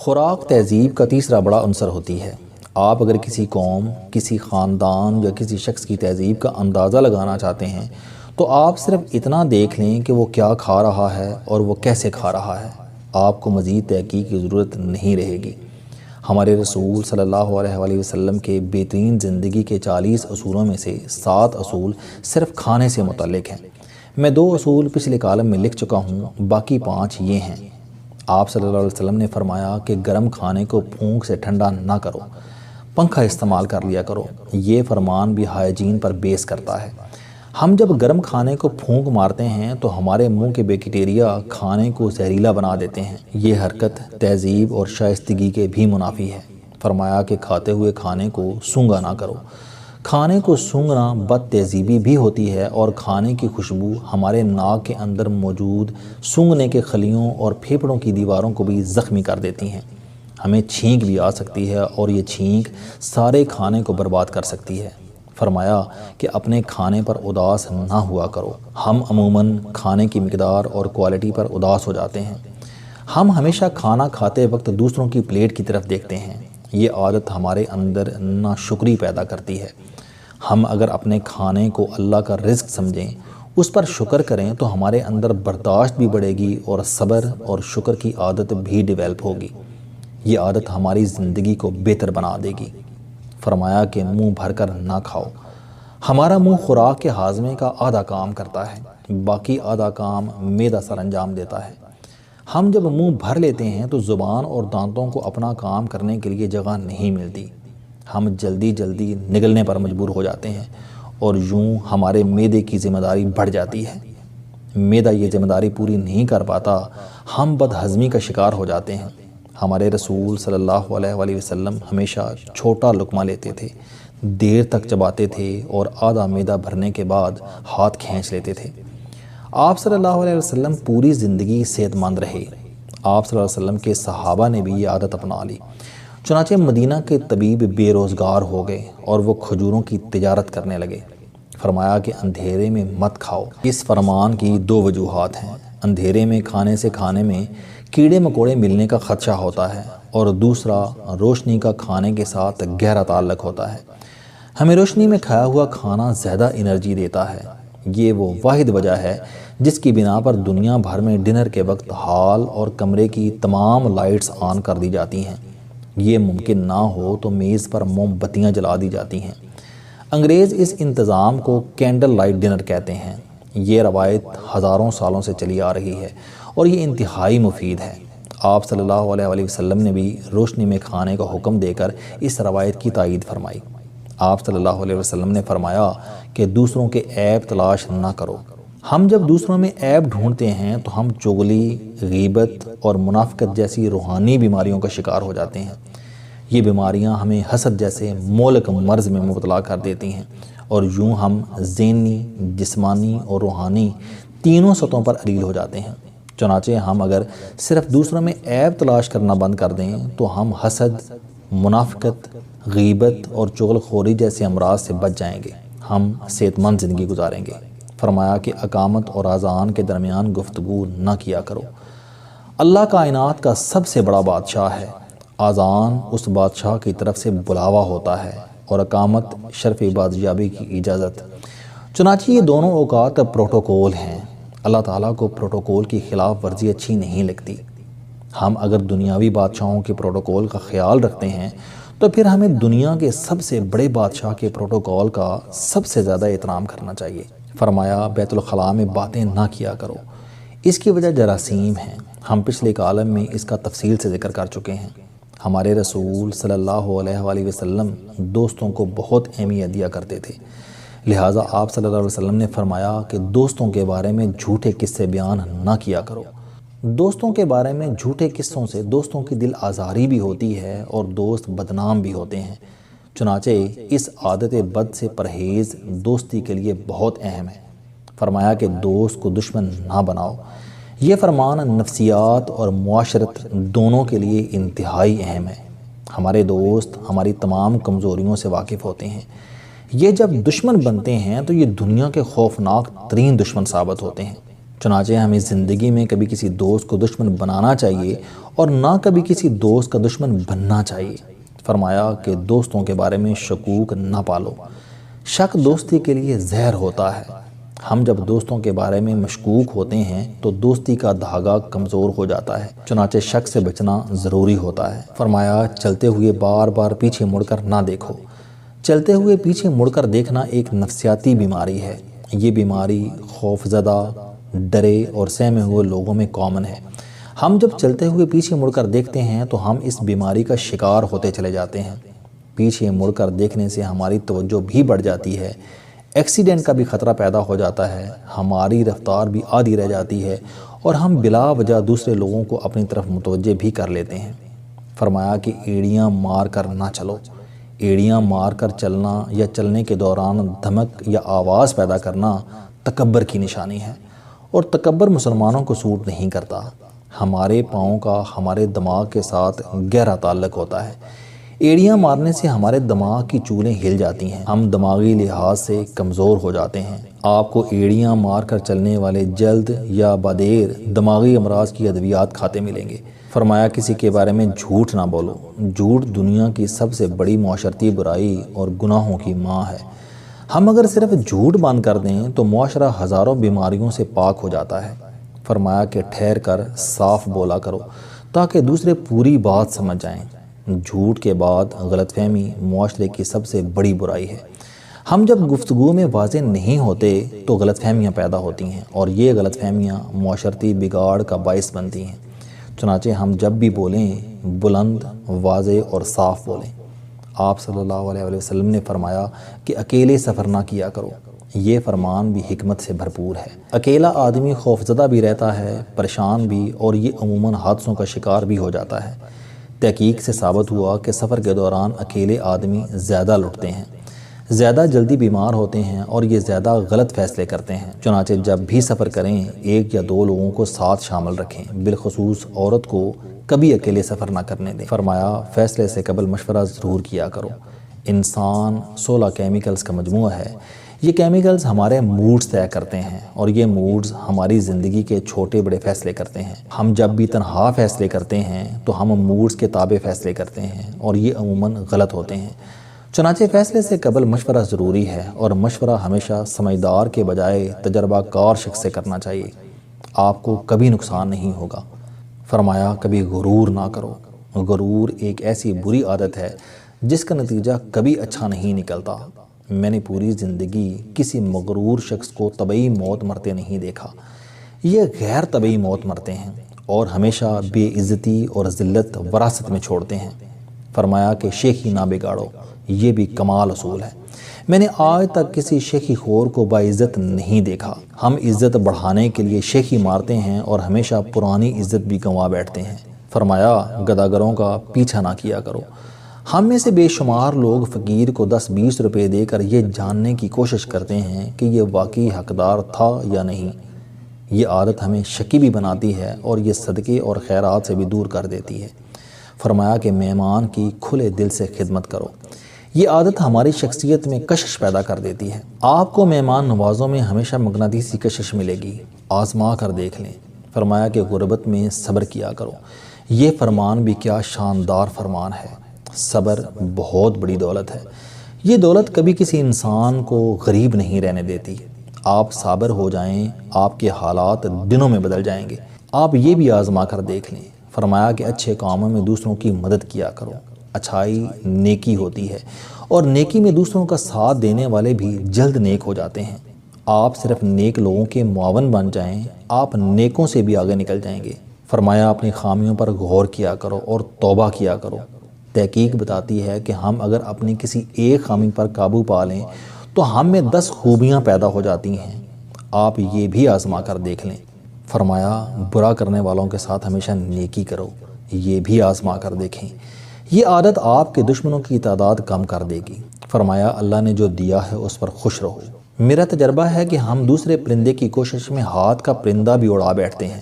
خوراک تہذیب کا تیسرا بڑا عنصر ہوتی ہے۔ آپ اگر کسی قوم، کسی خاندان یا کسی شخص کی تہذیب کا اندازہ لگانا چاہتے ہیں تو آپ صرف اتنا دیکھ لیں کہ وہ کیا کھا رہا ہے اور وہ کیسے کھا رہا ہے۔ آپ کو مزید تحقیق کی ضرورت نہیں رہے گی۔ ہمارے رسول صلی اللہ علیہ وآلہ وسلم کے بہترین زندگی کے 40 اصولوں میں سے 7 اصول صرف کھانے سے متعلق ہیں۔ میں 2 اصول پچھلے کالم میں لکھ چکا ہوں، باقی 5 یہ ہیں۔ آپ صلی اللہ علیہ وسلم نے فرمایا کہ گرم کھانے کو پھونک سے ٹھنڈا نہ کرو، پنکھا استعمال کر لیا کرو۔ یہ فرمان بھی ہائیجین پر بیس کرتا ہے۔ ہم جب گرم کھانے کو پھونک مارتے ہیں تو ہمارے منہ کے بیکٹیریا کھانے کو زہریلا بنا دیتے ہیں۔ یہ حرکت تہذیب اور شائستگی کے بھی منافی ہے۔ فرمایا کہ کھاتے ہوئے کھانے کو سونگھا نہ کرو۔ کھانے کو سونگھنا بد تہذیبی بھی ہوتی ہے اور کھانے کی خوشبو ہمارے ناک کے اندر موجود سونگھنے کے خلیوں اور پھیپھڑوں کی دیواروں کو بھی زخمی کر دیتی ہیں۔ ہمیں چھینک بھی آ سکتی ہے اور یہ چھینک سارے کھانے کو برباد کر سکتی ہے۔ فرمایا کہ اپنے کھانے پر اداس نہ ہوا کرو۔ ہم عموماً کھانے کی مقدار اور کوالٹی پر اداس ہو جاتے ہیں۔ ہم ہمیشہ کھانا کھاتے وقت دوسروں کی پلیٹ کی طرف دیکھتے ہیں۔ یہ عادت ہمارے اندر ناشکری پیدا کرتی ہے۔ ہم اگر اپنے کھانے کو اللہ کا رزق سمجھیں، اس پر شکر کریں تو ہمارے اندر برداشت بھی بڑھے گی اور صبر اور شکر کی عادت بھی ڈیویلپ ہوگی۔ یہ عادت ہماری زندگی کو بہتر بنا دے گی۔ فرمایا کہ منہ بھر کر نہ کھاؤ۔ ہمارا منہ خوراک کے ہاضمے کا آدھا کام کرتا ہے، باقی آدھا کام معدہ سر انجام دیتا ہے۔ ہم جب منہ بھر لیتے ہیں تو زبان اور دانتوں کو اپنا کام کرنے کے لیے جگہ نہیں ملتی۔ ہم جلدی نگلنے پر مجبور ہو جاتے ہیں اور یوں ہمارے معدے کی ذمہ داری بڑھ جاتی ہے۔ معدہ یہ ذمہ داری پوری نہیں کر پاتا، ہم بد ہضمی کا شکار ہو جاتے ہیں۔ ہمارے رسول صلی اللہ علیہ وآلہ وسلم ہمیشہ چھوٹا لقمہ لیتے تھے، دیر تک چباتے تھے اور آدھا معدہ بھرنے کے بعد ہاتھ کھینچ لیتے تھے۔ آپ صلی اللہ علیہ وسلم پوری زندگی صحت مند رہے۔ آپ صلی اللہ علیہ وسلم کے صحابہ نے بھی یہ عادت اپنا لی۔ چنانچہ مدینہ کے طبیب بے روزگار ہو گئے اور وہ کھجوروں کی تجارت کرنے لگے۔ فرمایا کہ اندھیرے میں مت کھاؤ۔ اس فرمان کی 2 وجوہات ہیں۔ اندھیرے میں کھانے میں کیڑے مکوڑے ملنے کا خدشہ ہوتا ہے اور دوسرا روشنی کا کھانے کے ساتھ گہرا تعلق ہوتا ہے۔ ہمیں روشنی میں کھایا ہوا کھانا زیادہ انرجی دیتا ہے۔ یہ وہ واحد وجہ ہے جس کی بنا پر دنیا بھر میں ڈنر کے وقت ہال اور کمرے کی تمام لائٹس آن کر دی جاتی ہیں۔ یہ ممکن نہ ہو تو میز پر موم بتیاں جلا دی جاتی ہیں۔ انگریز اس انتظام کو کینڈل لائٹ ڈنر کہتے ہیں۔ یہ روایت ہزاروں سالوں سے چلی آ رہی ہے اور یہ انتہائی مفید ہے۔ آپ صلی اللہ علیہ وآلہ وسلم نے بھی روشنی میں کھانے کا حکم دے کر اس روایت کی تائید فرمائی۔ آپ صلی اللہ علیہ وسلم نے فرمایا کہ دوسروں کے عیب تلاش نہ کرو۔ ہم جب دوسروں میں عیب ڈھونڈتے ہیں تو ہم چغلی، غیبت اور منافقت جیسی روحانی بیماریوں کا شکار ہو جاتے ہیں۔ یہ بیماریاں ہمیں حسد جیسے مہلک مرض میں مبتلا کر دیتی ہیں اور یوں ہم ذہنی، جسمانی اور روحانی تینوں سطحوں پر علیل ہو جاتے ہیں۔ چنانچہ ہم اگر صرف دوسروں میں عیب تلاش کرنا بند کر دیں تو ہم حسد، منافقت، غیبت اور چغل خوری جیسے امراض سے بچ جائیں گے۔ ہم صحت مند زندگی گزاریں گے۔ فرمایا کہ اقامت اور اذان کے درمیان گفتگو نہ کیا کرو۔ اللہ کائنات کا سب سے بڑا بادشاہ ہے۔ اذان اس بادشاہ کی طرف سے بلاوا ہوتا ہے اور اقامت شرف بازیابی کی اجازت۔ چنانچہ یہ دونوں اوقات پروٹوکول ہیں۔ اللہ تعالیٰ کو پروٹوکول کی خلاف ورزی اچھی نہیں لگتی۔ ہم اگر دنیاوی بادشاہوں کے پروٹوکول کا خیال رکھتے ہیں تو پھر ہمیں دنیا کے سب سے بڑے بادشاہ کے پروٹوکول کا سب سے زیادہ احترام کرنا چاہیے۔ فرمایا بیت الخلاء میں باتیں نہ کیا کرو۔ اس کی وجہ جراثیم ہیں۔ ہم پچھلے کالم میں اس کا تفصیل سے ذکر کر چکے ہیں۔ ہمارے رسول صلی اللہ علیہ وآلہ وسلم دوستوں کو بہت اہمیت دیا کرتے تھے، لہٰذا آپ صلی اللہ علیہ وسلم نے فرمایا کہ دوستوں کے بارے میں جھوٹے قصے بیان نہ کیا کرو۔ دوستوں کے بارے میں جھوٹے قصوں سے دوستوں کی دل آزاری بھی ہوتی ہے اور دوست بدنام بھی ہوتے ہیں۔ چنانچہ اس عادت بد سے پرہیز دوستی کے لیے بہت اہم ہے۔ فرمایا کہ دوست کو دشمن نہ بناؤ۔ یہ فرمان نفسیات اور معاشرت دونوں کے لیے انتہائی اہم ہے۔ ہمارے دوست ہماری تمام کمزوریوں سے واقف ہوتے ہیں۔ یہ جب دشمن بنتے ہیں تو یہ دنیا کے خوفناک ترین دشمن ثابت ہوتے ہیں۔ چنانچہ ہمیں زندگی میں کبھی کسی دوست کو دشمن بنانا چاہیے اور نہ کبھی کسی دوست کا دشمن بننا چاہیے۔ فرمایا کہ دوستوں کے بارے میں شکوک نہ پالو، شک دوستی کے لیے زہر ہوتا ہے۔ ہم جب دوستوں کے بارے میں مشکوک ہوتے ہیں تو دوستی کا دھاگا کمزور ہو جاتا ہے، چنانچہ شک سے بچنا ضروری ہوتا ہے۔ فرمایا چلتے ہوئے بار بار پیچھے مڑ کر نہ دیکھو۔ چلتے ہوئے پیچھے مڑ کر دیکھنا ایک نفسیاتی بیماری ہے۔ یہ بیماری خوف زدہ، ڈرے اور سہمے ہوئے لوگوں میں کامن ہے۔ ہم جب چلتے ہوئے پیچھے مڑ کر دیکھتے ہیں تو ہم اس بیماری کا شکار ہوتے چلے جاتے ہیں۔ پیچھے مڑ کر دیکھنے سے ہماری توجہ بھی بڑھ جاتی ہے، ایکسیڈنٹ کا بھی خطرہ پیدا ہو جاتا ہے، ہماری رفتار بھی آدھی رہ جاتی ہے اور ہم بلا وجہ دوسرے لوگوں کو اپنی طرف متوجہ بھی کر لیتے ہیں۔ فرمایا کہ ایڑیاں مار کر نہ چلو۔ ایڑیاں مار کر چلنا یا چلنے کے دوران دھمک یا آواز پیدا کرنا تکبر کی نشانی ہے، اور تکبر مسلمانوں کو سوٹ نہیں کرتا۔ ہمارے پاؤں کا ہمارے دماغ کے ساتھ گہرا تعلق ہوتا ہے۔ ایڑیاں مارنے سے ہمارے دماغ کی چولیں ہل جاتی ہیں، ہم دماغی لحاظ سے کمزور ہو جاتے ہیں۔ آپ کو ایڑیاں مار کر چلنے والے جلد یا بدیر دماغی امراض کی ادویات کھاتے ملیں گے۔ فرمایا کسی کے بارے میں جھوٹ نہ بولو۔ جھوٹ دنیا کی سب سے بڑی معاشرتی برائی اور گناہوں کی ماں ہے۔ ہم اگر صرف جھوٹ بند کر دیں تو معاشرہ ہزاروں بیماریوں سے پاک ہو جاتا ہے۔ فرمایا کہ ٹھہر کر صاف بولا کرو تاکہ دوسرے پوری بات سمجھ جائیں۔ جھوٹ کے بعد غلط فہمی معاشرے کی سب سے بڑی برائی ہے۔ ہم جب گفتگو میں واضح نہیں ہوتے تو غلط فہمیاں پیدا ہوتی ہیں، اور یہ غلط فہمیاں معاشرتی بگاڑ کا باعث بنتی ہیں۔ چنانچہ ہم جب بھی بولیں بلند، واضح اور صاف بولیں۔ آپ صلی اللہ علیہ وسلم نے فرمایا کہ اکیلے سفر نہ کیا کرو۔ یہ فرمان بھی حکمت سے بھرپور ہے۔ اکیلا آدمی خوفزدہ بھی رہتا ہے، پریشان بھی، اور یہ عموماً حادثوں کا شکار بھی ہو جاتا ہے۔ تحقیق سے ثابت ہوا کہ سفر کے دوران اکیلے آدمی زیادہ لٹتے ہیں، زیادہ جلدی بیمار ہوتے ہیں اور یہ زیادہ غلط فیصلے کرتے ہیں۔ چنانچہ جب بھی سفر کریں ایک یا دو لوگوں کو ساتھ شامل رکھیں، بالخصوص عورت کو کبھی اکیلے سفر نہ کرنے دیں۔ فرمایا فیصلے سے قبل مشورہ ضرور کیا کرو۔ انسان 16 کیمیکلز کا مجموعہ ہے۔ یہ کیمیکلز ہمارے موڈز طے کرتے ہیں، اور یہ موڈز ہماری زندگی کے چھوٹے بڑے فیصلے کرتے ہیں۔ ہم جب بھی تنہا فیصلے کرتے ہیں تو ہم موڈز کے تابع فیصلے کرتے ہیں، اور یہ عموماً غلط ہوتے ہیں۔ چنانچہ فیصلے سے قبل مشورہ ضروری ہے، اور مشورہ ہمیشہ سمجھدار کے بجائے تجربہ کار شخص سے کرنا چاہیے۔ آپ کو کبھی نقصان نہیں ہوگا۔ فرمایا کبھی غرور نہ کرو۔ غرور ایک ایسی بری عادت ہے جس کا نتیجہ کبھی اچھا نہیں نکلتا۔ میں نے پوری زندگی کسی مغرور شخص کو طبعی موت مرتے نہیں دیکھا۔ یہ غیر طبعی موت مرتے ہیں اور ہمیشہ بے عزتی اور ذلت وراثت میں چھوڑتے ہیں۔ فرمایا کہ شیخی نہ بگاڑو، یہ بھی کمال اصول ہے۔ میں نے آج تک کسی شیخی خور کو باعزت نہیں دیکھا۔ ہم عزت بڑھانے کے لیے شیخی مارتے ہیں اور ہمیشہ پرانی عزت بھی گنوا بیٹھتے ہیں۔ فرمایا گداگروں کا پیچھا نہ کیا کرو۔ ہم میں سے بے شمار لوگ فقیر کو 10-20 روپے دے کر یہ جاننے کی کوشش کرتے ہیں کہ یہ واقعی حقدار تھا یا نہیں۔ یہ عادت ہمیں شکی بھی بناتی ہے اور یہ صدقے اور خیرات سے بھی دور کر دیتی ہے۔ فرمایا کہ مہمان کی کھلے دل سے خدمت کرو۔ یہ عادت ہماری شخصیت میں کشش پیدا کر دیتی ہے۔ آپ کو مہمان نوازوں میں ہمیشہ مغناطیسی کشش ملے گی، آزما کر دیکھ لیں۔ فرمایا کہ غربت میں صبر کیا کرو۔ یہ فرمان بھی کیا شاندار فرمان ہے۔ صبر بہت بڑی دولت ہے۔ یہ دولت کبھی کسی انسان کو غریب نہیں رہنے دیتی۔ آپ صابر ہو جائیں، آپ کے حالات دنوں میں بدل جائیں گے۔ آپ یہ بھی آزما کر دیکھ لیں۔ فرمایا کہ اچھے کاموں میں دوسروں کی مدد کیا کرو۔ اچھائی نیکی ہوتی ہے، اور نیکی میں دوسروں کا ساتھ دینے والے بھی جلد نیک ہو جاتے ہیں۔ آپ صرف نیک لوگوں کے معاون بن جائیں، آپ نیکوں سے بھی آگے نکل جائیں گے۔ فرمایا اپنی خامیوں پر غور کیا کرو اور توبہ کیا کرو۔ تحقیق بتاتی ہے کہ ہم اگر اپنی کسی ایک خامی پر قابو پا لیں تو ہم میں 10 خوبیاں پیدا ہو جاتی ہیں۔ آپ یہ بھی آزما کر دیکھ لیں۔ فرمایا برا کرنے والوں کے ساتھ ہمیشہ نیکی کرو۔ یہ بھی آزما کر دیکھیں۔ یہ عادت آپ کے دشمنوں کی تعداد کم کر دے گی۔ فرمایا اللہ نے جو دیا ہے اس پر خوش رہو۔ میرا تجربہ ہے کہ ہم دوسرے پرندے کی کوشش میں ہاتھ کا پرندہ بھی اڑا بیٹھتے ہیں۔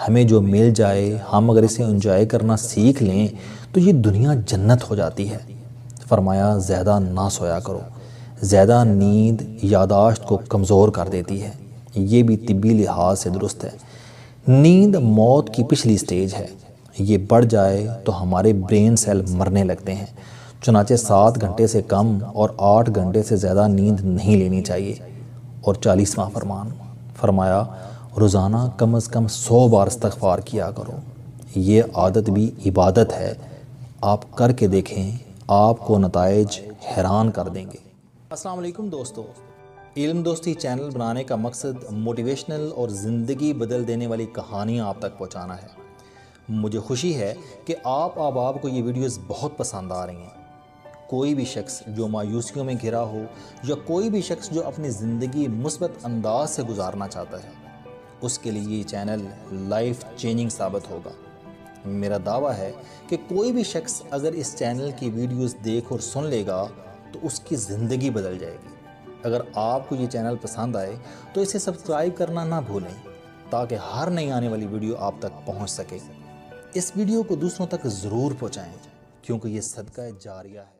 ہمیں جو مل جائے ہم اگر اسے انجوائے کرنا سیکھ لیں تو یہ دنیا جنت ہو جاتی ہے۔ فرمایا زیادہ نہ سویا کرو۔ زیادہ نیند یاداشت کو کمزور کر دیتی ہے۔ یہ بھی طبی لحاظ سے درست ہے۔ نیند موت کی پچھلی سٹیج ہے، یہ بڑھ جائے تو ہمارے برین سیل مرنے لگتے ہیں، چنانچہ 7 گھنٹے سے کم اور 8 گھنٹے سے زیادہ نیند نہیں لینی چاہیے۔ اور 40واں فرمان فرمایا روزانہ کم از کم 100 بار استغفار کیا کرو، یہ عادت بھی عبادت ہے، آپ کر کے دیکھیں، آپ کو نتائج حیران کر دیں گے۔ السلام علیکم دوستو، علم دوستی چینل بنانے کا مقصد موٹیویشنل اور زندگی بدل دینے والی کہانیاں آپ تک پہنچانا ہے۔ مجھے خوشی ہے کہ آپ کو یہ ویڈیوز بہت پسند آ رہی ہیں۔ کوئی بھی شخص جو مایوسیوں میں گھرا ہو یا کوئی بھی شخص جو اپنی زندگی مثبت انداز سے گزارنا چاہتا ہے، اس کے لیے یہ چینل لائف چینجنگ ثابت ہوگا۔ میرا دعویٰ ہے کہ کوئی بھی شخص اگر اس چینل کی ویڈیوز دیکھ اور سن لے گا تو اس کی زندگی بدل جائے گی۔ اگر آپ کو یہ چینل پسند آئے تو اسے سبسکرائب کرنا نہ بھولیں تاکہ ہر نئی آنے والی ویڈیو آپ تک پہنچ سکے۔ اس ویڈیو کو دوسروں تک ضرور پہنچائیں کیونکہ یہ صدقہ جاریہ ہے۔